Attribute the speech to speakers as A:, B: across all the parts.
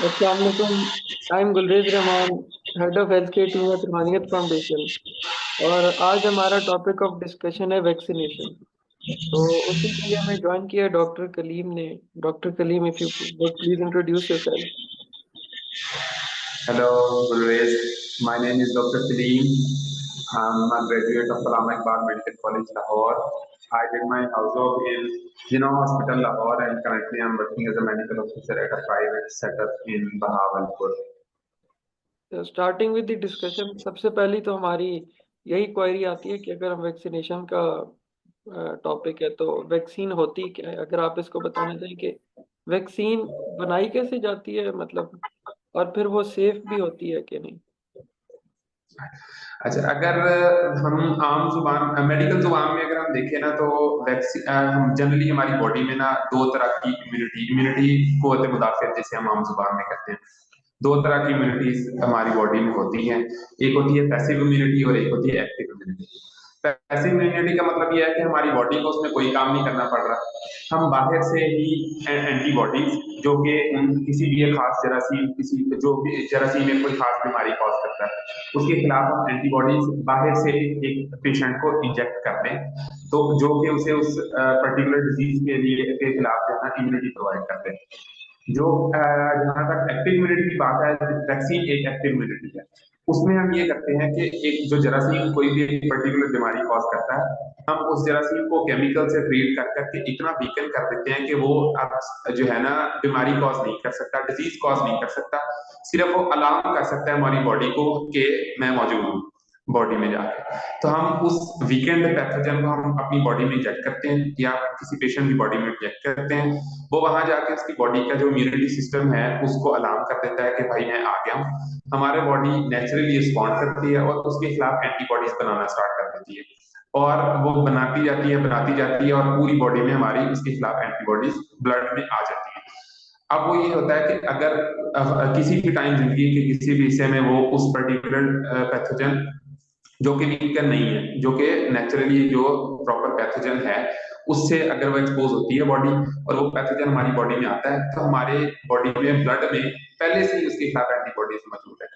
A: अस्सलाम वालेकुम। I am Gulrez Rahman, head of health care team at Ruhaniyat foundation. और आज हमारा टॉपिक ऑफ डिस्कशन है वैक्सीनेशन। तो उसी के लिए हमें ज्वाइन किया डॉक्टर कलीम ने। Doctor Kaleem, if you would please introduce yourself.
B: Hello, always. My name is Dr. Salim. I'm a graduate of Allama Iqbal Medical College, Lahore. I did my house job in Jinnah Hospital, Lahore, and currently I'm working as a medical officer at a private setup in Bahawalpur.
A: Starting with the discussion, सबसे पहली तो हमारी यही query आती है कि अगर हम वैक्सीनेशन का टॉपिक है तो वैक्सीन होती क्या है? अगर आप इसको बताना चाहें कि वैक्सीन बनाई कैसे जाती है, मतलब, और फिर वो सेफ भी होती है कि नहीं।
B: अच्छा, अगर हम आम जुबान मेडिकल जुबान में अगर हम देखें ना तो वैक्सीन हम जनरली हमारी बॉडी में ना दो तरह की इम्यूनिटी कुव्वत मुदाफियत जिसे हम आम जुबान में कहते हैं। दो तरह की इम्यूनिटीज हमारी बॉडी में होती हैं। एक होती है पैसिव इम्यूनिटी और एक होती है एक्टिव इम्यूनिटी। पैसिव इम्यूनिटी का मतलब यह है कि हमारी बॉडी को उसमें कोई काम नहीं करना पड़ रहा। हम बाहर से ही एंटीबॉडीज जो कि किसी भी एक खास जरासीम किसी जो भी जरासीम में कोई खास बीमारी कॉज करता है उसके खिलाफ हम एंटीबॉडीज बाहर से एक पेशेंट को इंजेक्ट कर दें तो जो कि उसे उस पर्टिकुलर डिजीज के लिए के खिलाफ जो है ना इम्यूनिटी प्रोवाइड करते हैं। जो जहां तक एक्टिव इम्यूनिटी की बात है, वैक्सीन एक एक्टिव इम्यूनिटी है। उसमें हम ये करते हैं कि एक जो जरासीम कोई भी एक पर्टिकुलर बीमारी कॉज करता है, हम उस जरासीम को केमिकल से ट्रीट कर करके इतना वीकन कर देते हैं कि वो अब जो है ना बीमारी कॉज नहीं कर सकता, डिजीज कॉज नहीं कर सकता। सिर्फ वो अलार्म कर सकता है हमारी बॉडी को कि मैं मौजूद हूँ बॉडी में जाके। तो हम उस वीकेंड पैथोजन को हम अपनी बॉडी में इंजेक्ट करते हैं या किसी पेशेंट की बॉडी में इंजेक्ट करते हैं। वो वहां जाके उसकी बॉडी का जो इम्यूनिटी सिस्टम है उसको अलार्म कर देता है कि भाई मैं आ गया हूँ। हमारे बॉडी नेचुरली रिस्पॉन्ड करती है और उसके खिलाफ एंटीबॉडीज बनाना स्टार्ट कर देती है। और वो बनाती जाती है और पूरी बॉडी में हमारी उसके खिलाफ एंटीबॉडीज ब्लड में आ जाती है। अब वो ये होता है कि अगर किसी भी टाइम जिंदगी के किसी भी हिस्से में वो उस पर्टिकुलर पैथोजन जो कि वीकर नहीं है, जो कि नेचुरली जो प्रॉपर पैथोजन है, उससे अगर वो एक्सपोज होती है बॉडी और वो पैथोजन हमारी बॉडी में आता है तो हमारे बॉडी में ब्लड में पहले से ही उसके खिलाफ एंटीबॉडीज मौजूद है।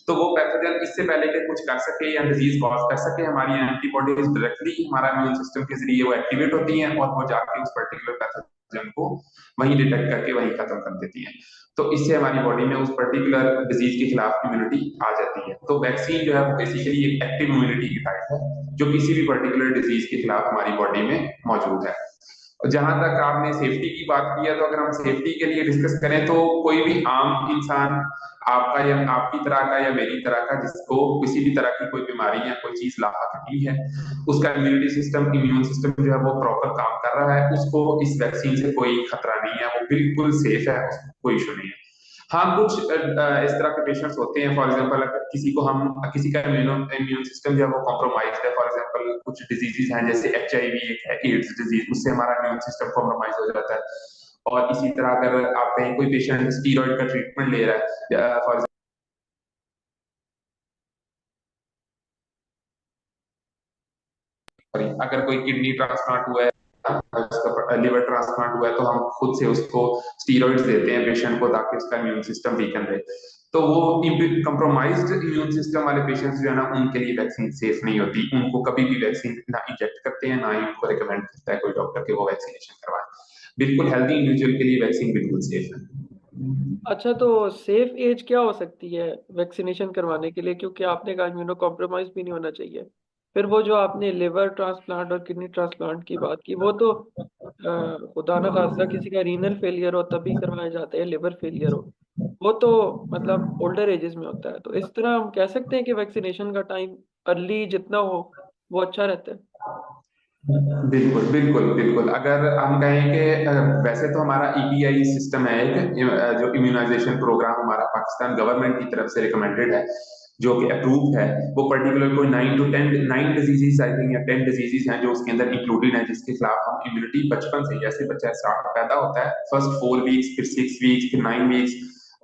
B: तो वो पैथोजन इससे पहले कि कुछ कर सके या डिजीज कॉज कर सके, हमारी एंटीबॉडीज डायरेक्टली हमारा इम्यून सिस्टम के जरिए वो एक्टिवेट होती हैं और वो जाके उस पर्टिकुलर पैथोजन को वहीं डिटेक्ट करके वहीं खत्म कर देती हैं। तो इससे हमारी बॉडी में उस पर्टिकुलर डिजीज के खिलाफ इम्यूनिटी आ जाती है। तो वैक्सीन जो है वो बेसिकली एक एक्टिव इम्यूनिटी की टाइप है जो किसी भी पर्टिकुलर डिजीज के खिलाफ हमारी बॉडी में मौजूद है। जहां तक आपने सेफ्टी की बात की है, तो अगर हम सेफ्टी के लिए डिस्कस करें तो कोई भी आम इंसान आपका या आपकी तरह का या मेरी तरह का जिसको किसी भी तरह की कोई बीमारी या कोई चीज लाक नहीं है, उसका इम्यून सिस्टम जो है वो प्रॉपर काम कर रहा है, उसको इस वैक्सीन से कोई खतरा नहीं है, वो बिल्कुल सेफ है, उसको कोई इशू नहीं है। हाँ, कुछ इस तरह के पेशेंट्स होते हैं, फॉर एग्जांपल अगर किसी का इम्यून सिस्टम जो है वो कॉम्प्रोमाइज है, फॉर एग्जांपल कुछ डिजीजेस हैं जैसे एचआईवी एक है, एड्स डिजीज, उससे हमारा इम्यून सिस्टम कॉम्प्रोमाइज हो जाता है। और इसी तरह अगर आप कहीं कोई पेशेंट स्टीरॉइड का ट्रीटमेंट ले रहा है, फॉर अगर कोई किडनी ट्रांसप्लांट हुआ है, उसका लिवर ट्रांसप्लांट हुआ है, तो हम खुद से उसको स्टीरॉइड्स देते हैं पेशेंट को ताकि उसका इम्यून सिस्टम वीकन रहे। तो वो कंप्रोमाइज्ड इम्यून सिस्टम वाले पेशेंट्स जो है ना उनके लिए वैक्सीन सेफ नहीं होती, उनको कभी भी वैक्सीन ना इंजेक्ट करते हैं, ना ही उनको रिकमेंड करता है कोई डॉक्टर के वो वैक्सीनेशन करवाए। बिल्कुल हेल्दी इंडिविजुअल के लिए वैक्सीन बिल्कुल सेफ है।
A: अच्छा, तो सेफ एज क्या हो सकती है वैक्सीनेशन करवाने के लिए? क्योंकि आपने कहा इम्यूनो कॉम्प्रोमाइज भी नहीं होना चाहिए। फिर वो जो आपने लिवर ट्रांसप्लांट और किडनी ट्रांसप्लांट की बात की, वो तो खुदा ना खास्ता किसी का रीनल फेलियर हो तभी करवाए जाते हैं, लिवर फेलियर हो वो तो मतलब ओल्डर एजेस में होता है। तो इस तरह हम कह सकते हैं कि वैक्सीनेशन का टाइम अर्ली जितना हो वो अच्छा रहता है।
B: बिल्कुल बिल्कुल बिल्कुल, अगर हम कहें कि वैसे तो हमारा ईपीआई सिस्टम है एक जो इम्यूनाइजेशन प्रोग्राम हमारा पाकिस्तान गवर्नमेंट की तरफ से रिकमेंडेड है, जो कि अप्रूव्ड है। वो पर्टिकुलर कोई 9 डिजीजेस आई थिंक या 10 डिजीजेस हैं जो उसके अंदर इंक्लूडेड है, जिसके खिलाफ हम इम्यूनिटी बचपन से जैसे बच्चा स्टार्ट पैदा होता है फर्स्ट 4 वीक्स, फिर 6 वीक्स, फिर 9 वीक्स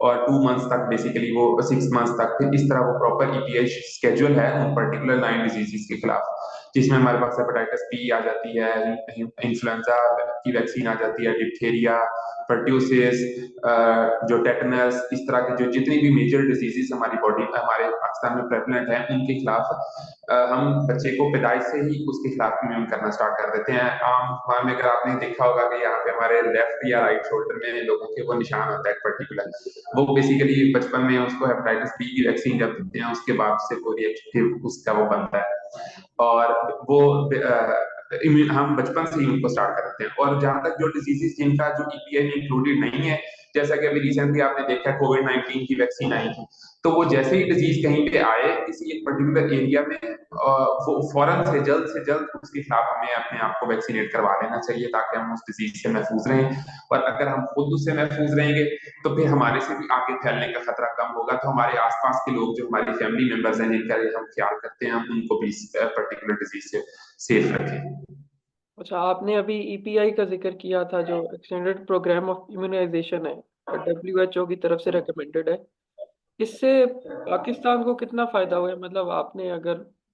B: और 2 मंथ्स तक, बेसिकली वो 6 मंथ्स तक, फिर इस तरह वो प्रॉपर ईपीआई स्केड्यूल है उन पर्टिकुलर 9 डिजीजेस के खिलाफ जिसमें हमारे पास हेपेटाइटिस बी आ जाती है, इन्फ्लुएंजा की वैक्सीन आ जाती है, डिप्थेरिया, पर्ट्यूसिस, जो टेटनस, इस तरह के जो जितनी भी मेजर डिजीजेस हमारी बॉडी में हमारे पाकिस्तान में प्रेवलेंट है, उनके खिलाफ हम बच्चे को पैदाइश से ही उसके खिलाफ इम्यून करना स्टार्ट कर देते हैं। आम जुबान में अगर आपने देखा होगा कि यहाँ पे हमारे लेफ्ट या राइट शोल्डर में लोगों के वो निशान होता है पर्टिकुलर, वो बेसिकली बचपन में उसको हेपेटाइटिस बी की वैक्सीन जब देते हैं उसके बाद से वो रिएक्टिव उसका वो बनता है, और वो हम बचपन से ही उनको स्टार्ट करते हैं। और जहां तक जो डिजीजेस जिनका जो ईपीआई में इंक्लूडेड नहीं है, जैसा कि अभी रिसेंटली आपने देखा है कोविड-19 की वैक्सीन आई थी, तो वो जैसे ही डिजीज कहीं पे आए किसी एक पर्टिकुलर एरिया में, वो फौरन से जल्द उसके खिलाफ हमें अपने आप को वैक्सीनेट करवा लेना चाहिए, ताकि हम उस डिजीज से महफूज रहें। और अगर हम खुद उससे महफूज रहेंगे तो फिर हमारे से भी आगे फैलने का खतरा कम होगा, तो हमारे आसपास के लोग जो हमारी फैमिली मेंबर्स हैं जिनका हम ख्याल करते हैं, हम उनको भी इस पर्टिकुलर डिजीज से सेफ रखें।
A: अच्छा, आपने अभी ईपीआई का जिक्र किया था, जो एक्सटेंडेड प्रोग्राम ऑफ इम्यूनाइजेशन है, डब्ल्यूएचओ की तरफ से रेकमेंडेड है। इससे पाकिस्तान को कितना फायदा हुआ है? मतलब आपने अगर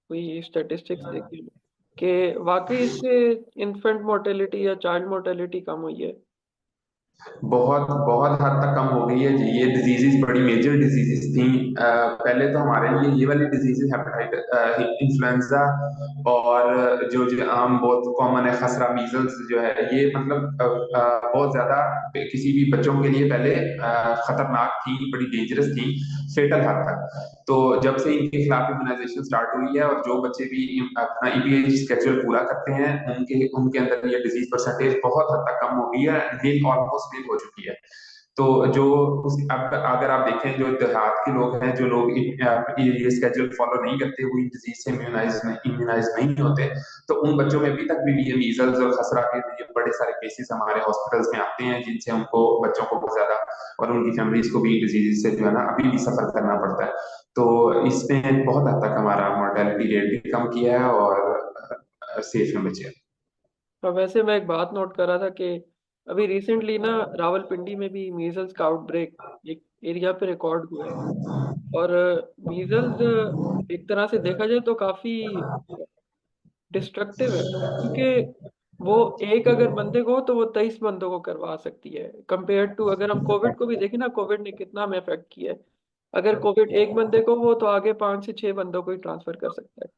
A: कोई स्टैटिस्टिक्स देखी हो कि वाकई इससे इन्फेंट मोर्टेलिटी या चाइल्ड मोर्टेलिटी कम हुई है?
B: बहुत बहुत हद तक कम हो गई है जी। ये डिजीजेस बड़ी मेजर डिजीजेस थी। पहले तो हमारे लिए ये वाली डिजीजेस हेपेटाइटिस, इन्फ्लुएंजा, और जो आम बहुत कॉमन है खसरा, मीजल्स जो है, ये मतलब बहुत ज्यादा किसी भी बच्चों के लिए पहले खतरनाक थी, बड़ी डेंजरस थी, फेटल हद तक। तो जब से इनके खिलाफ इम्यूनाइजेशन स्टार्ट हुई है और जो बच्चे भी अपना ईपीआई स्केड्यूल पूरा करते हैं, उनके उनके अंदर ये डिजीज परसेंटेज बहुत हद तक कम हो गई है, नील ऑलमोस्ट नील हो चुकी है। तो जो अब अगर आप देखें, जो देहात के लोग हैं, जो लोग ये स्केड्यूल फॉलो नहीं करते, हुई डिजीज से इम्यूनाइज नहीं होते, तो उन बच्चों में अभी तक भी ये मीजल्स और खसरा के ये बड़े सारे केसेस हमारे हॉस्पिटल्स में आते हैं, जिनसे उनको बच्चों को बहुत ज्यादा और उनकी फैमिलीज को भी डिजीज से जो है ना अभी भी सफर करना पड़ता है। तो इसमें बहुत हद तक हमारा मोर्टेलिटी रेट भी कम किया है और सेफ में बचे हैं।
A: तो वैसे मैं एक बात नोट कर रहा था कि अभी रिसेंटली ना रावलपिंडी में भी मीजल्स का आउटब्रेक एक एरिया पे रिकॉर्ड हुआ है। और मीजल्स एक तरह से देखा जाए तो काफी डिस्ट्रक्टिव है, क्योंकि वो एक अगर बंदे को हो तो वो 23 बंदों को करवा सकती है, कंपेयर टू अगर हम कोविड को भी देखें ना, कोविड ने कितना हमें अफेक्ट किया है। अगर कोविड एक बंदे को हो तो आगे 5 से 6 बंदों को ही ट्रांसफर कर सकता है।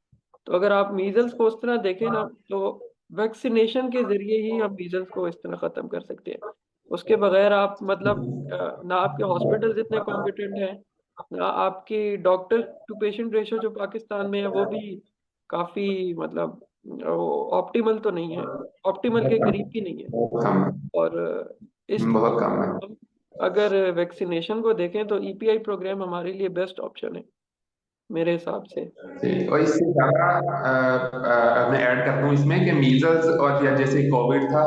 A: तो अगर आप मीजल्स को उस तरह देखें ना, तो वैक्सीनेशन के जरिए ही हम मीजल्स को इस तरह खत्म कर सकते हैं। उसके बगैर आप मतलब ना आपके हॉस्पिटल इतने कॉम्पिटेंट हैं, ना आपकी डॉक्टर टू पेशेंट रेशो जो पाकिस्तान में है वो भी काफी मतलब ऑप्टिमल तो नहीं है, ऑप्टिमल के करीब भी नहीं है।
B: बहुत कम है।
A: और इसलिए
B: बहुत कम है।
A: हम अगर वैक्सीनेशन को देखें तो ईपीआई प्रोग्राम हमारे लिए बेस्ट ऑप्शन है मेरे हिसाब से।
B: जी, और इससे ज्यादा मैं ऐड करता हूँ इसमें कि मीजल्स और या जैसे कोविड था,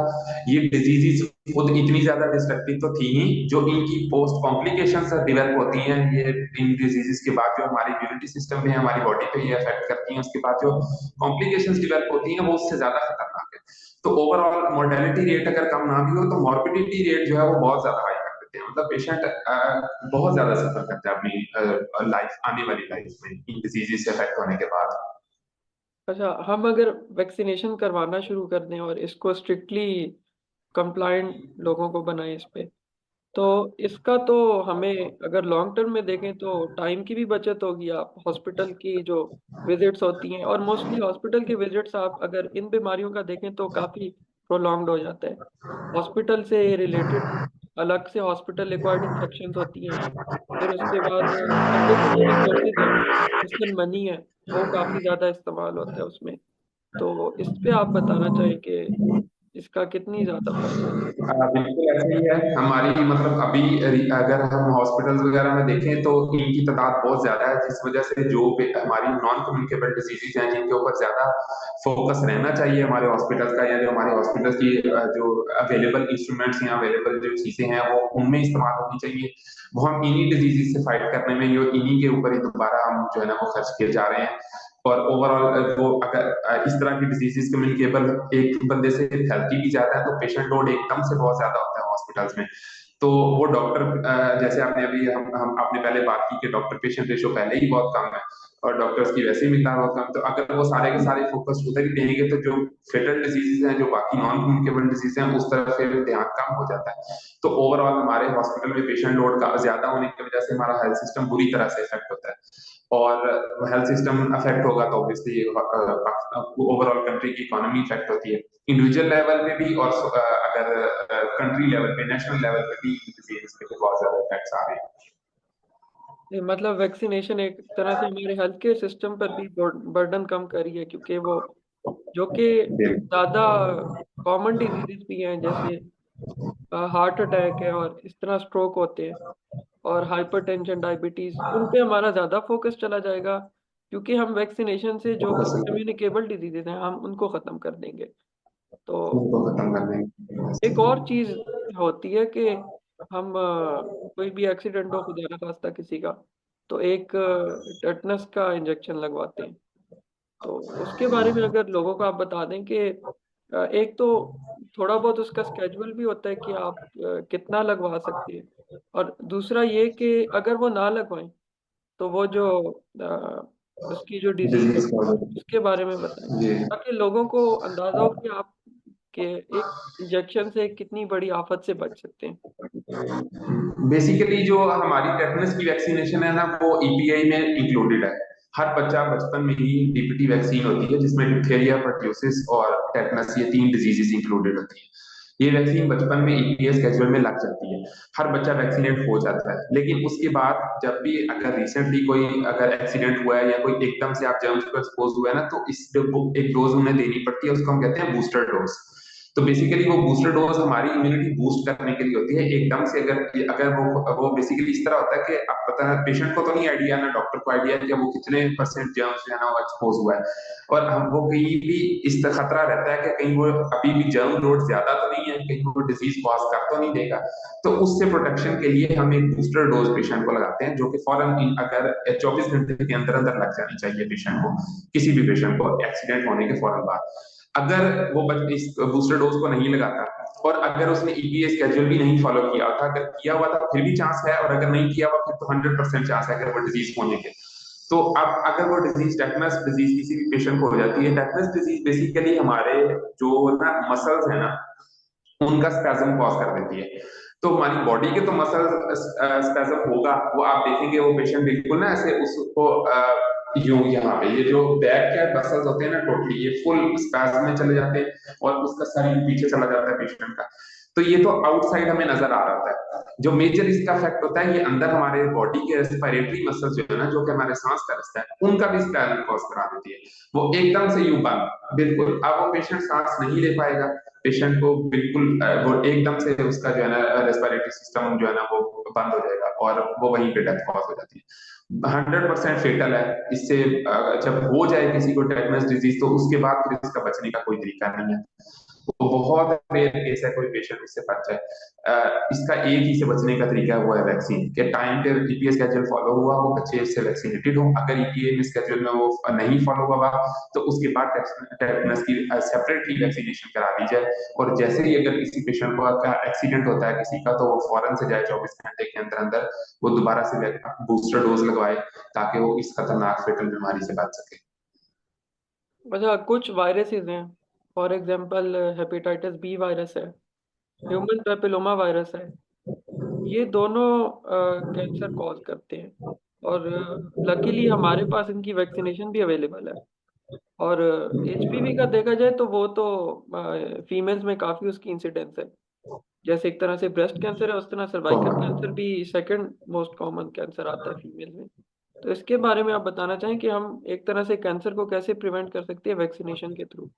B: ये डिजीजेस खुद इतनी ज्यादा डिस्ट्रक्टिव तो थी ही, जो इनकी पोस्ट कॉम्प्लिकेशंस डेवलप होती हैं, ये इन डिजीजेस के बाद जो हमारी इम्यूनिटी सिस्टम में हमारी बॉडी पे ये अफेक्ट करती हैं, उसके बाद जो कॉम्प्लिकेशंस डेवलप होती हैं वो उससे ज्यादा खतरनाक है। तो ओवरऑल मोर्टेलिटी रेट अगर कम ना भी हो तो मॉर्बिडिटी रेट जो है वो बहुत ज्यादा हाई कर देते हैं, मतलब पेशेंट बहुत ज्यादा सफर करता है अपनी लाइफ, आने वाली लाइफ में इन डिजीजेस से अफेक्ट होने के बाद।
A: अच्छा, हम अगर वैक्सीनेशन करवाना शुरू कर दें और इसको स्ट्रिक्टली कंप्लायंट लोगों को बनाएं इस पे, तो इसका तो हमें अगर लॉन्ग टर्म में देखें तो टाइम की भी बचत होगी। आप हॉस्पिटल की जो विजिट्स होती हैं, और मोस्टली हॉस्पिटल के विजिट्स आप अगर इन बीमारियों का देखें तो काफ़ी प्रोलॉन्ग्ड हो जाता है। हॉस्पिटल से रिलेटेड अलग से हॉस्पिटल एक्वायर्ड इन्फेक्शंस होती हैं, फिर उसके बाद पब्लिक जो रिसोर्सेज हैं, जिसमें मनी है, वो काफ़ी ज़्यादा इस्तेमाल होता है उसमें। तो इस पे आप बताना चाहें कि इसका कितनी ज़्यादा फायदा है?
B: बिल्कुल ऐसे ही है हमारी, मतलब अभी अगर हम हॉस्पिटल्स वगैरह में देखें तो इनकी तादाद बहुत ज्यादा है, जिस वजह से जो हमारी नॉन कम्युनिकेबल डिजीजेज हैं जिनके ऊपर ज्यादा फोकस रहना चाहिए हमारे हॉस्पिटल्स का, या जो हमारे हॉस्पिटल्स की जो अवेलेबल इंस्ट्रूमेंट्स या अवेलेबल जो चीजें हैं वो उनमें इस्तेमाल होनी चाहिए, वो हम इन्हीं डिजीजेज से फाइट करने में, जो इन्हीं के ऊपर ही दोबारा हम जो है ना वो खर्च किए जा रहे हैं। और ओवरऑल वो अगर इस तरह की डिजीजेस कम्युनिकेबल एक बंदे से फैलती भी ज्यादा है तो पेशेंट लोड एकदम से बहुत ज्यादा होता है हॉस्पिटल्स में। तो वो डॉक्टर जैसे आपने अभी हम आपने पहले बात की कि डॉक्टर पेशेंट रेशो पहले ही बहुत कम है, और डॉक्टर्स की वैसे ही मिकदार बहुत कम, तो अगर वो सारे के सारे फोकस उधर ही रहेंगे तो जो फेटल डिजीजेज हैं, जो बाकी नॉन कम्युनिकेबल डिजीज हैं, उस तरफ फिर ध्यान कम हो जाता है। तो ओवरऑल हमारे हॉस्पिटल में पेशेंट लोड का ज्यादा होने की वजह से हमारा हेल्थ सिस्टम बुरी तरह से इफेक्ट होता है। और हेल्थ सिस्टम अफेक्ट होगा तो ऑब्वियसली ओवरऑल कंट्री की इकोनॉमी इफेक्ट होती है, इंडिविजुअल लेवल पे भी, और अगर कंट्री लेवल पे, नेशनल लेवल पे भी डिजीज के बहुत ज्यादा इफेक्ट्स आ रहे हैं।
A: ये मतलब वैक्सीनेशन एक तरह से हमारे हेल्थ केयर सिस्टम पर भी बर्डन कम कर रही है, क्योंकि वो जो कि ज्यादा कॉमन डिजीजेस भी हैं, जैसे हार्ट अटैक है और इस तरह स्ट्रोक होते हैं और हाइपरटेंशन, डायबिटीज, उन पे हमारा ज्यादा फोकस चला जाएगा, क्योंकि हम वैक्सीनेशन से जो कि कम्युनिकेबल डिजीजेज हैं हम उनको खत्म कर देंगे। तो
B: उनको खत्म कर
A: एक और
B: देंगे।
A: चीज होती है कि हम कोई भी एक्सीडेंट हो, खुदा ना खास्ता किसी का, तो एक टेटनस का इंजेक्शन लगवाते हैं। तो उसके बारे में अगर लोगों को आप बता दें कि एक तो थोड़ा बहुत उसका स्केड्यूल भी होता है कि आप कितना लगवा सकते हैं, और दूसरा ये कि अगर वो ना लगवाएं तो वो जो उसकी जो डिजीज
B: डिजीज
A: होती है
B: कॉज
A: उसके बारे में बताएं,
B: जी।
A: ताकि लोगों को अंदाजा हो कि आप के एक इंजेक्शन से कितनी बड़ी आफत से बच सकते हैं।
B: बेसिकली जो हमारी टेटनस की वैक्सीनेशन है ना, वो ईपीआई में इंक्लूडेड है। हर बच्चा बचपन में ही डीपीटी वैक्सीन होती है, जिसमें डिप्थेरिया, परट्यूसिस और टेटनस, ये 3 डिजीजेस इंक्लूडेड होती है। ये वैक्सीन बचपन में ईपीएस स्केड्यूल में लग जाती है, हर बच्चा वैक्सीनेट हो जाता है। लेकिन उसके बाद जब भी अगर रिसेंटली कोई अगर एक्सीडेंट हुआ है या कोई एकदम से आप जर्म्स को एक्सपोज हुआ है ना, तो इस एक डोज उन्हें देनी पड़ती है, उसको हम कहते हैं बूस्टर डोज। तो बेसिकली वो बूस्टर डोज हमारी इम्यूनिटी बूस्ट करने के लिए होती है एकदम से। अगर अगर वो बेसिकली इस तरह होता है कि आप पता है, पेशेंट को तो नहीं आइडिया, ना डॉक्टर को आइडिया कि वो कितने परसेंट जर्म्स जो है ना वो एक्सपोज हुआ है, और हम वो कहीं भी इस खतरा रहता है कि कहीं वो अभी भी जर्म लोड ज्यादा तो नहीं है, कहीं वो डिजीज कॉज कर तो नहीं देगा। तो उससे प्रोटेक्शन के लिए हम एक बूस्टर डोज पेशेंट को लगाते हैं, जो कि फौरन अगर 24 घंटे के अंदर अंदर लग जानी चाहिए पेशेंट को, किसी भी पेशेंट को एक्सीडेंट होने के फौरन बाद। अगर वो इस बूस्टर डोज को नहीं लगाता, और अगर उसने ईपीए स्केड्यूल भी नहीं फॉलो किया था, अगर किया हुआ था फिर भी चांस है, और अगर नहीं किया हुआ फिर तो 100% चांस है अगर वो डिजीज होने के। तो अब अगर वो डिजीज टेटनस डिजीज किसी भी पेशेंट को हो जाती है, टेटनस डिजीज बेसिकली हमारे जो ना मसल्स है ना, उनका स्पैज्म कॉज कर देती है। तो हमारी बॉडी के तो मसल स्पैज्म होगा, वो आप देखेंगे वो पेशेंट बिल्कुल ना ऐसे उसको यूं यहाँ पे ये जो बैक के मसल्स होते हैं ना, टोटली ये फुल स्पैज्म में चले जाते हैं, और उसका शरीर पीछे चला जाता है पेशेंट का। तो ये तो आउटसाइड हमें नजर आ रहा होता है। जो मेजर इसका इफेक्ट होता है, ये अंदर हमारे बॉडी के रेस्पिरेटरी मसल्स जो है ना, जो कि हमारे सांस का रास्ता है, उनका भी स्पैज्म कॉज करा देती है। वो एकदम से यूं बंद, बिल्कुल, अब वो पेशेंट सांस नहीं ले पाएगा। पेशेंट को बिल्कुल वो एकदम से उसका जो है ना रेस्पिरेटरी सिस्टम जो है ना वो बंद हो जाएगा, और वो वहीं पे डेथ कॉज हो जाती है। 100% फेटल है। इससे जब हो जाए किसी को टेटनस डिजीज, तो उसके बाद फिर इसका बचने का कोई तरीका नहीं है। वो बहुत रेयर केस है कोई पेशेंट इससे बच जाए। इसका एक ही से बचने का तरीका है, वो है वैक्सीन के टाइम पे ईपीए स्केड्यूल फॉलो हुआ, वो बच्चे इससे वैक्सीनेटेड हो। अगर ईपीए में स्केड्यूल में वो नहीं फॉलो हुआ, तो उसके बाद टेटनस की सेपरेटली वैक्सीनेशन करा दी जाए। और जैसे ही अगर किसी पेशेंट को का एक्सीडेंट होता है किसी का, तो वो फौरन से जाए 24 घंटे के अंदर अंदर वो दोबारा से बूस्टर डोज लगवाए, ताकि वो इस खतरनाक फेटल बीमारी से बच सके।
A: अच्छा, कुछ वायरसेस हैं, for example hepatitis B virus है, ह्यूमन पेपिलोमा वायरस है, ये दोनों कैंसर कॉज करते हैं। और लकीली हमारे पास इनकी वैक्सीनेशन भी अवेलेबल है। और एचपीवी का देखा जाए तो वो तो फीमेल्स में काफ़ी उसकी इंसिडेंस है। जैसे एक तरह से ब्रेस्ट कैंसर है, उस तरह सर्वाइकल कैंसर भी सेकंड मोस्ट कॉमन कैंसर आता है फीमेल में। तो इसके बारे में आप बताना चाहें कि हम एक तरह से कैंसर को कैसे प्रिवेंट कर सकते हैं वैक्सीनेशन के थ्रू।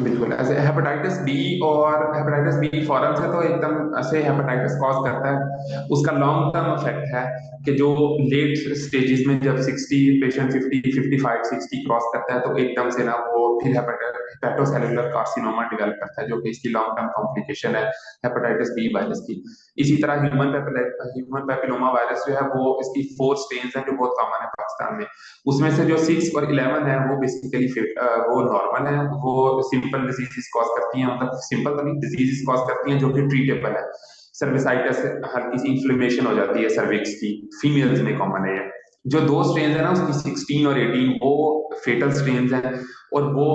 B: बिल्कुल ऐसे हेपेटाइटिस बी, और हेपेटाइटिस बी फॉरन से तो एकदम ऐसे हेपेटाइटिस कॉज करता है। उसका लॉन्ग टर्म इफेक्ट है कि जो लेट स्टेजेस में जब 60 पेशेंट 50 55 60 क्रॉस करता है, तो एकदम से ना वो फिर हेपेटोसेलुलर कार्सिनोमा डेवलप करता है, जो कि इसकी लॉन्ग टर्म कॉम्प्लिकेशन है हेपेटाइटिस बी वायरस की। इसी तरह ह्यूमन पेपिलोमा वायरस जो है, वो इसकी 4 स्टेन्स हैं जो बहुत कॉमन है पाकिस्तान में। उसमें से जो 6 और 11 है वो बेसिकली वो नॉर्मल है, वो सिंपल डिजीजेस कॉज करती हैं, मतलब सिंपल तो नहीं, डिजीजेस कॉज करती हैं जो कि ट्रीटेबल है। सर्विसाइटिस, हल्की सी इंफ्लेमेशन हो जाती है सर्विक्स की, फीमेल्स में कॉमन है। जो दो स्ट्रेन है ना उसकी 16 और 18 वो फेटल स्ट्रेन हैं, और वो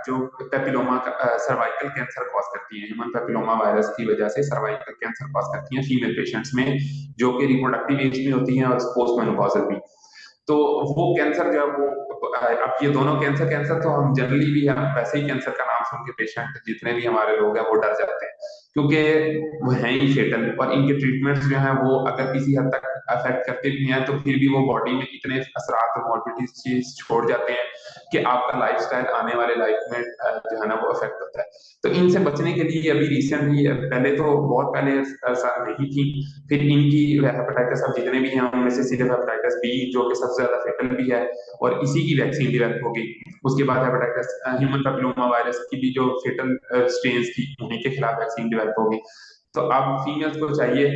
B: जो पेपिलोमा सर्वाइकल कैंसर कॉज करती है, ह्यूमन पेपिलोमा वायरस की वजह से सर्वाइकल कैंसर कॉज करती है फीमेल पेशेंट्स में, जो कि रिप्रोडक्टिव एज में होती हैं और पोस्ट मेनोपॉजल भी। तो वो कैंसर जो है वो, अब ये दोनों कैंसर कैंसर तो हम जनरली भी, हम वैसे ही कैंसर का नाम सुन के पेशेंट जितने भी हमारे लोग हैं वो डर जाते हैं, क्योंकि वो हैं ही फेटल, और इनके ट्रीटमेंट्स जो हैं वो अगर किसी हद तक अफेक्ट करते भी हैं तो फिर भी वो बॉडी में इतने असरात और मॉर्बिडिटी छोड़ जाते हैं कि आपका लाइफस्टाइल आने वाले लाइफ में जो है ना वो अफेक्ट होता है। तो इनसे बचने के लिए अभी रिसेंटली, पहले तो बहुत पहले साल नहीं थी, फिर इनकी हेपेटाइटिस अब जितने भी हैं उनमें से सिर्फ हेपेटाइटिस बी जो कि सबसे ज्यादा फेटल भी है, और इसी की वैक्सीन डेवलप होगी। उसके बाद हेपेटाइटिस ह्यूमन पेपिलोमा वायरस की भी जो फेटल स्ट्रेन थी उन्हीं के खिलाफ वैक्सीन डेवलप होगी। तो अब फीमेल्स को चाहिए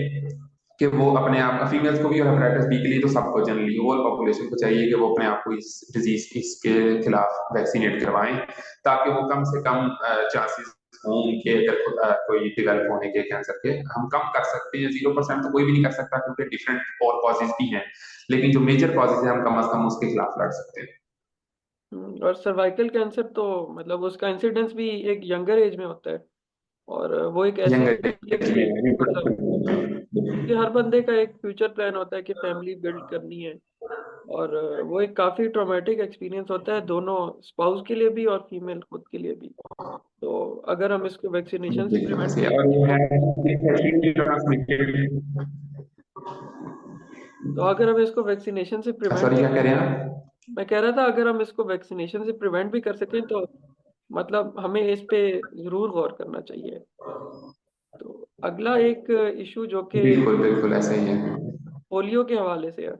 B: कि वो अपने आप, फीमेल्स को भी और हेपेटाइटिस बी के लिए तो सबको जनरली होल पॉपुलेशन को चाहिए कि वो अपने आप को इस डिजीज इसके खिलाफ वैक्सीनेट करवाएं, ताकि वो कम से कम चांसेस हों उनके, अगर कोई डेवलप होने के कैंसर के, हम कम कर सकते हैं। 0% तो कोई भी नहीं कर सकता क्योंकि डिफरेंट और कॉजेज भी हैं, लेकिन जो मेजर कॉजेज है हम कम से कम उसके खिलाफ लड़ सकते हैं।
A: और सर्वाइकल कैंसर तो मतलब उसका इंसिडेंस भी एक यंगर एज में होता है, और वो एक ऐसी
B: यंग
A: बीमारी है
B: एज
A: कि
B: में
A: मतलब कि
B: reproductive-
A: हर बंदे का एक फ्यूचर प्लान होता है कि फैमिली बिल्ड करनी है, और वो एक काफी ट्रॉमेटिक एक्सपीरियंस होता है दोनों स्पाउस के लिए भी और फीमेल खुद के लिए भी। तो अगर हम इसको वैक्सीनेशन से प्रिवेंट
B: से, और
A: करेंगे
B: वो
A: तो
B: है ट्रांसमिटेड।
A: तो अगर हम इसको वैक्सीनेशन से प्रिवेंट
B: सॉरी
A: कर
B: क्या कह रहे
A: सकें,
B: हैं आप?
A: मैं कह रहा था अगर हम इसको वैक्सीनेशन से प्रिवेंट भी कर सकें तो मतलब हमें इस पे जरूर गौर करना चाहिए। तो अगला एक इशू जो कि
B: बिल्कुल बिल्कुल ऐसा ही है।
A: पोलियो के हवाले से है।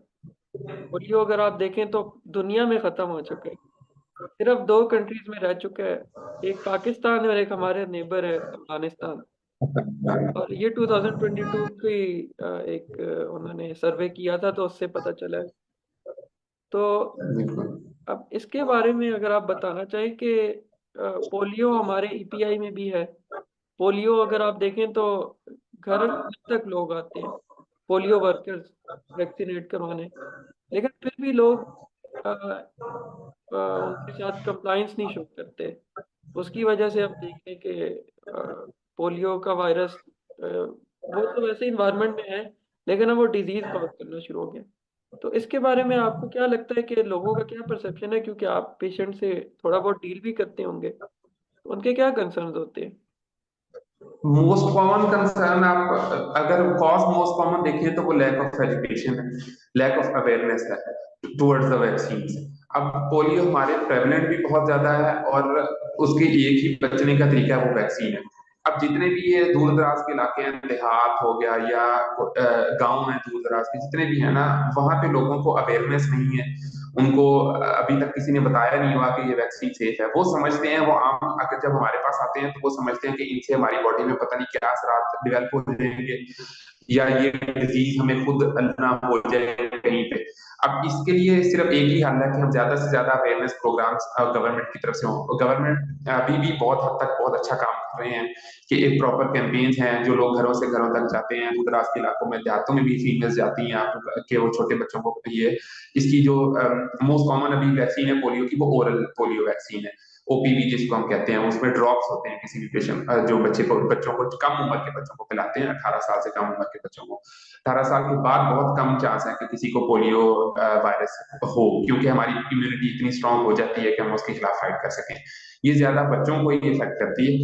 A: पोलियो अगर आप देखें तो दुनिया में खत्म हो चुका है, सिर्फ दो कंट्रीज में रह चुका है, एक पाकिस्तान है और एक हमारे नेबर है अफगानिस्तान। और ये 2022 की एक उन्होंने सर्वे किया था तो उससे पता चला है। तो
B: बिल्कुल
A: अब इसके बारे में अगर आप बताना चाहें कि पोलियो हमारे ईपीआई में भी है। पोलियो अगर आप देखें तो घर तक लोग आते हैं पोलियो वर्कर्स वैक्सीनेट करवाने, लेकिन फिर भी लोग उनके साथ कंप्लाइंस नहीं शो करते। उसकी वजह से हम देख रहे हैं कि पोलियो का वायरस वो तो वैसे इन्वायरमेंट में है, लेकिन अब वो डिजीज कॉज करना शुरू हो गया। तो इसके बारे में आपको क्या लगता है कि लोगों का क्या परसेप्शन है, क्योंकि आप पेशेंट से थोड़ा बहुत डील भी करते होंगे, तो उनके क्या कंसर्न्स होते हैं?
B: मोस्ट कॉमन कंसर्न, आप अगर कॉज मोस्ट कॉमन देखें तो वो लैक ऑफ एजुकेशन है, लैक ऑफ अवेयरनेस है टुवर्ड्स द वैक्सीन। अब पोलियो हमारे प्रेवलेंट भी बहुत ज्यादा है, और उसके एक ही बचने का तरीका है वो वैक्सीन है। अब जितने भी ये दूर दराज के इलाके हैं, देहात हो गया या गांव है दूर दराज के जितने भी है ना, वहां पे लोगों को अवेयरनेस नहीं है। उनको अभी तक किसी ने बताया नहीं हुआ कि ये वैक्सीन सेफ है। वो समझते हैं, वो आम अगर जब हमारे पास आते हैं तो वो समझते हैं कि इनसे हमारी बॉडी में पता नहीं क्या असरात डेवलप हो जाएंगे, या ये डिजीज हमें खुद ना हो जाए कहीं पे। अब इसके लिए सिर्फ एक ही हल है कि हम ज्यादा से ज्यादा अवेयरनेस प्रोग्राम्स गवर्नमेंट की तरफ से हो। गवर्नमेंट अभी भी बहुत हद तक बहुत अच्छा काम कर रहे हैं कि एक प्रॉपर कैंपेन्स हैं, जो लोग घरों से घरों तक जाते हैं, दूर दराज के इलाकों में, देहातों में भी फीमेल्स जाती हैं आप के वो छोटे बच्चों को ये इसकी जो मोस्ट कॉमन अभी वैक्सीन है पोलियो की, वो ओरल पोलियो वैक्सीन है, ओपीवी जिसको हम कहते हैं। उसमें ड्रॉप्स होते हैं किसी भी पेशेंट जो बच्चों को कम उम्र के बच्चों को पिलाते हैं, 18 साल से कम उम्र के बच्चों को। 18 साल के बाद बहुत कम चांस है कि किसी को पोलियो वायरस हो, क्योंकि हमारी इम्यूनिटी इतनी स्ट्रांग हो जाती है कि हम उसके खिलाफ फाइट कर सकें। ये ज्यादा बच्चों को ही इफेक्ट करती है,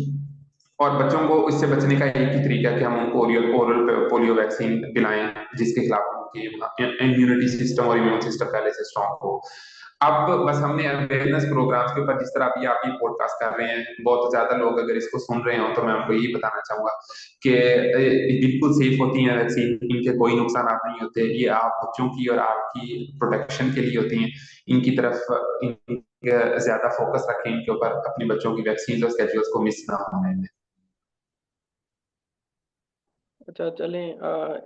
B: और बच्चों को इससे बचने का एक ही तरीका है कि हम उनको ओरल पोलियो वैक्सीन पिलाएं, जिसके खिलाफ उनकी इम्यूनिटी सिस्टम और इम्यून सिस्टम पहले से स्ट्रांग हो। अब बस हमने अवेयरनेस प्रोग्राम्स के ऊपर, जिस तरह अभी आप ये पॉडकास्ट कर रहे हैं, बहुत ज्यादा लोग अगर इसको सुन रहे हो, तो मैं आपको यही बताना चाहूंगा कि बिल्कुल सेफ होती है वैक्सीन, इनके कोई नुकसान नहीं होते, ये आप बच्चों की और आपकी प्रोटेक्शन के लिए होती हैं। इनकी तरफ ज्यादा फोकस रखें, इनके ऊपर, अपने बच्चों की वैक्सीन और स्केड्यूल्स को मिस ना होने दें।
A: अच्छा चलें,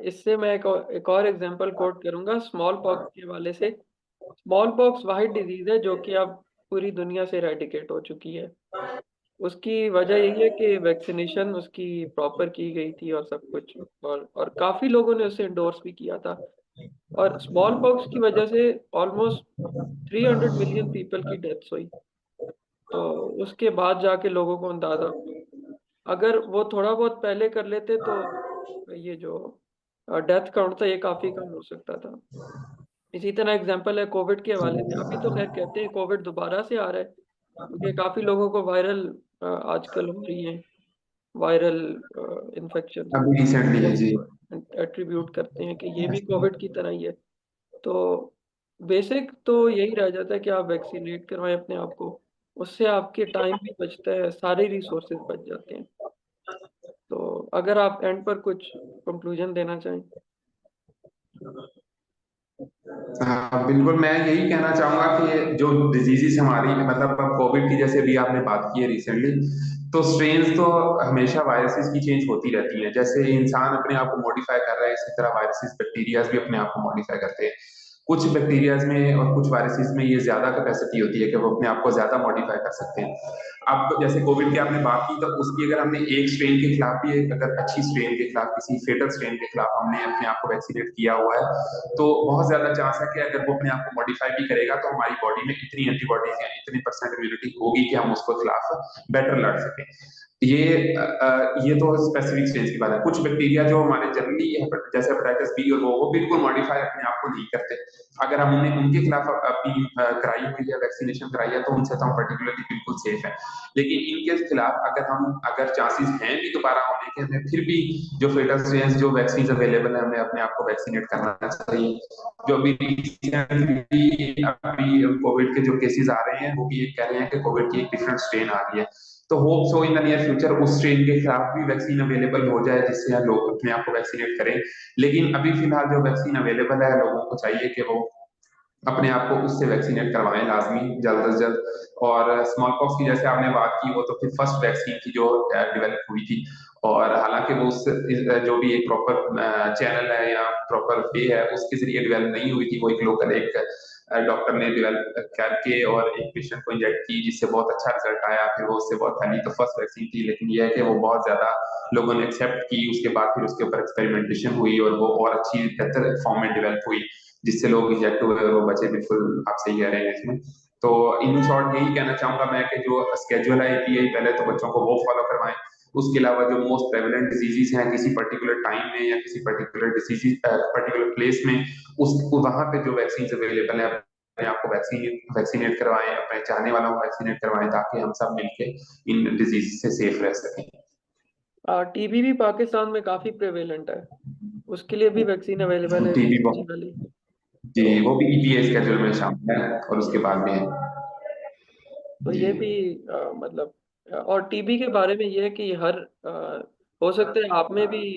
A: इससे मैं एक और एग्जांपल कोट करूंगा स्मॉल पॉक्स के हवाले से। स्मॉल पॉक्स वाहिद डिजीज है जो कि अब पूरी दुनिया से रेडिकेट हो चुकी है। उसकी वजह यही है कि वैक्सीनेशन उसकी प्रॉपर की गई थी और सब कुछ, और काफी लोगों ने उसे इंडोर्स भी किया था। और स्मॉल पॉक्स की वजह से ऑलमोस्ट 300 मिलियन पीपल की डेथ्स हुई। तो उसके बाद जाके लोगों को अंदाजा हुआ। अगर वो थोड़ा बहुत पहले कर लेते तो ये जो डेथ काउंट था ये काफी कम हो सकता था। इसी तरह एग्जांपल है कोविड के हवाले से। अभी तो खैर कहते हैं कोविड दोबारा से आ रहा है, क्योंकि काफी लोगों को वायरल आजकल हो रही है, वायरल इन्फेक्शन,
B: अभी रिसेंटली है जी।
A: उसको एट्रीब्यूट करते हैं कि ये भी कोविड की तरह ही है। तो बेसिक तो यही रह जाता है कि आप वैक्सीनेट करवाएं अपने आप को। उससे आपके टाइम भी बचता है, सारे रिसोर्सेज बच जाते हैं। तो अगर आप एंड पर कुछ कंक्लूजन देना चाहें।
B: हाँ बिल्कुल, मैं यही कहना चाहूंगा कि जो डिजीजेस हमारी मतलब कोविड की जैसे भी आपने बात की है रिसेंटली, तो स्ट्रेन्स तो हमेशा वायरसेस की चेंज होती रहती है। जैसे इंसान अपने आप को मॉडिफाई कर रहा है, इसी तरह वायरसेस बैक्टीरियाज भी अपने आप को मॉडिफाई करते हैं। कुछ बैक्टीरियाज में और कुछ वायरसेस में ये ज्यादा कैपेसिटी होती है कि वो अपने आप को ज्यादा मॉडिफाई कर सकते हैं। अब जैसे कोविड की आपने बात की, तो उसकी अगर हमने एक स्ट्रेन के खिलाफ भी अगर अच्छी स्ट्रेन के खिलाफ, किसी फेटल स्ट्रेन के खिलाफ हमने अपने आप को वैक्सीनेट किया हुआ है, तो बहुत ज्यादा चांस है कि अगर वो अपने आप को मॉडिफाई भी करेगा तो हमारी बॉडी में इतनी एंटीबॉडीज या इतनी परसेंट इम्यूनिटी होगी कि हम उसको खिलाफ बेटर लड़ सकें। ये तो स्पेसिफिक स्टेज की बात है। कुछ बैक्टीरिया जो हमारे जनरली जैसे हेपेटाइटिस बी और वो बिल्कुल मॉडिफाई अपने आप को नहीं करते। अगर हमने उनके खिलाफ अपनी कराई हुई है, वैक्सीनेशन कराई है, तो उनसे तो हम पर्टिकुलरली बिल्कुल सेफ है। लेकिन इनके खिलाफ अगर चांसेस हैं भी दोबारा होने के, हमें फिर भी जो फेटल स्ट्रेन जो वैक्सीन अवेलेबल है, हमें अपने आप को वैक्सीनेट करना चाहिए। जो अभी रिसेंटली अभी कोविड के जो केसेस आ रहे हैं, वो भी ये कह रहे हैं कि कोविड की एक डिफरेंट स्ट्रेन आ रही है। तो hope so in the near future उस स्ट्रेन के खिलाफ भी वैक्सीन अवेलेबल हो जाए, जिससे लोग अपने आप को वैक्सीनेट करें। लेकिन अभी फिलहाल जो वैक्सीन अवेलेबल है, लोगों को चाहिए कि वो अपने आप को उससे वैक्सीनेट करवाएं लाजमी, जल्द से जल्द। और स्मॉल पॉक्स की जैसे आपने बात की, वो तो फिर फर्स्ट वैक्सीन थी जो डेवलप हुई थी। और हालांकि वो उस जो भी एक प्रॉपर चैनल है या प्रॉपर वे है, उसके जरिए डेवलप नहीं हुई थी। वो एक लोकल एक डॉक्टर ने डेवलप करके और एक पेशेंट को इंजेक्ट की, जिससे बहुत अच्छा रिजल्ट आया, फिर वो उससे बहुत फैली। तो फर्स्ट वैक्सीन थी, लेकिन यह है कि वो बहुत ज्यादा लोगों ने एक्सेप्ट की। उसके बाद फिर उसके ऊपर एक्सपेरिमेंटेशन हुई और वो और अच्छी बेहतर फॉर्म में डेवलप हुई, जिससे लोग इंजेक्ट हुए और वो बचे। बिल्कुल आप सही कह रहे हैं इसमें। तो इन शॉर्ट यही कहना चाहूंगा मैं कि जो स्केड्यूल है एपीआई, पहले तो बच्चों को वो फॉलो करवाएं। उसके अलावा जो मोस्ट प्रेवलेंट डिजीजेस हैं किसी पर्टिकुलर टाइम में या किसी पर्टिकुलर डिजीज पर्टिकुलर प्लेस में, उस वहां पे जो वैक्सीन अवेलेबल है, अपने आप को वैक्सीनेट करवाएं, अपने चाहने वालों को वैक्सीनेट करवाएं, ताकि हम सब मिलके इन डिजीज से सेफ रह सकें।
A: टीबी भी पाकिस्तान में काफी प्रेवेलेंट है, उसके लिए भी वैक्सीन अवेलेबल है
B: टीबी
A: BCG वाली।
B: जी,
A: तो
B: वो भी ईपीआई स्केड्यूल में शामिल है और उसके बाद में है।
A: तो
B: जी।
A: ये भी मतलब और टीबी के बारे में ये है कि हर हो सकता है आप में भी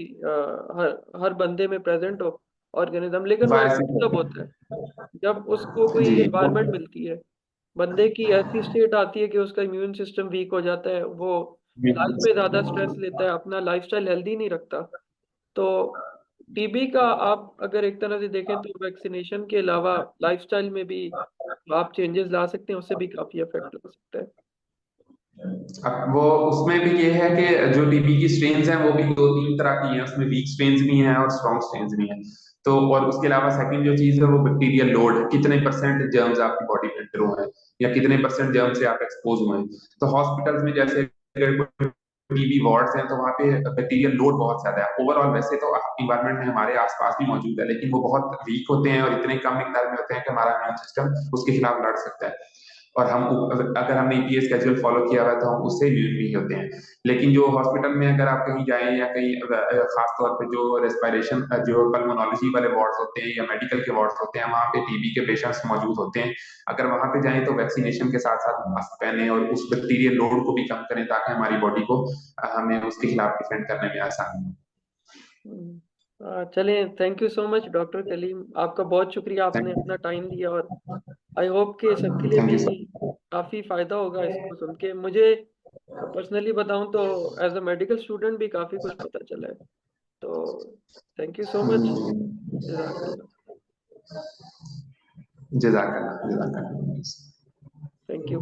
A: हर बंदे में प्रेजेंट हो ऑर्गेनिज्म, लेकिन वो
B: वायरस
A: एक्टिव तब होता है जब उसको कोई
B: जी वो
A: एनवायरनमेंट मिलती है। बंदे की ऐसी स्टेट आती है कि उसका इम्यून सिस्टम वीक हो जाता है, वो लाइफ में ज्यादा स्ट्रेस लेता है, अपना लाइफस्टाइल हेल्दी नहीं रखता। तो टीबी का आप अगर एक तरह से देखें तो वैक्सीनेशन के अलावा लाइफस्टाइल में भी आप चेंजेस ला सकते हैं, उससे भी काफी इफेक्ट हो सकता है।
B: अब वो उसमें भी ये है कि जो टीबी की स्ट्रेन्स हैं वो भी दो तीन तरह की हैं। उसमें वीक स्ट्रेन्स भी हैं और स्ट्रॉन्ग स्ट्रेन्स भी हैं। तो और उसके अलावा सेकंड जो चीज है वो बैक्टीरियल लोड, कितने परसेंट जर्म्स आपकी बॉडी में एंटर हुए हैं या कितने परसेंट जर्म से आप एक्सपोज हुए हैं। तो हॉस्पिटल्स में जैसे टीबी वार्ड्स हैं, तो वहाँ पे बैक्टीरियल लोड बहुत ज्यादा है। ओवरऑल वैसे तो इन्वायरमेंट में हमारे आसपास भी मौजूद है, लेकिन वो बहुत वीक होते हैं और इतने कम मिकदार में होते हैं कि हमारा इम्यून सिस्टम उसके खिलाफ लड़ सकता है। और हम अगर हमने ईपीएस स्केड्यूल फॉलो किया हुआ है तो हम उससे इम्यून भी होते हैं। लेकिन जो हॉस्पिटल में अगर आप कहीं जाएं या कहीं खास तौर पे जो रेस्पिरेशन जो पल्मोनोलॉजी वाले वार्ड्स होते हैं या मेडिकल के वार्ड्स होते हैं, वहाँ पे टीबी के पेशेंट्स मौजूद होते हैं। अगर वहाँ पे जाएं तो वैक्सीनेशन के साथ साथ मास्क पहने और उस बैक्टीरियल लोड को भी कम करें, ताकि हमारी बॉडी को हमें उसके खिलाफ डिफेंड करने में आसानी हो।
A: चलिए, thank you so much doctor Kaleem, आपका बहुत शुक्रिया, आपने अपना टाइम दिया। और आई होप कि सबके लिए
B: थैंक
A: भी
B: यू सर।
A: काफी फायदा होगा इसको सुन के। मुझे पर्सनली बताऊं तो एज अ मेडिकल स्टूडेंट भी काफी कुछ पता चला है। तो थैंक यू सो मच। जजाकल्ला।
B: जजाकल्ला जजाकल्ला।
A: Thank you.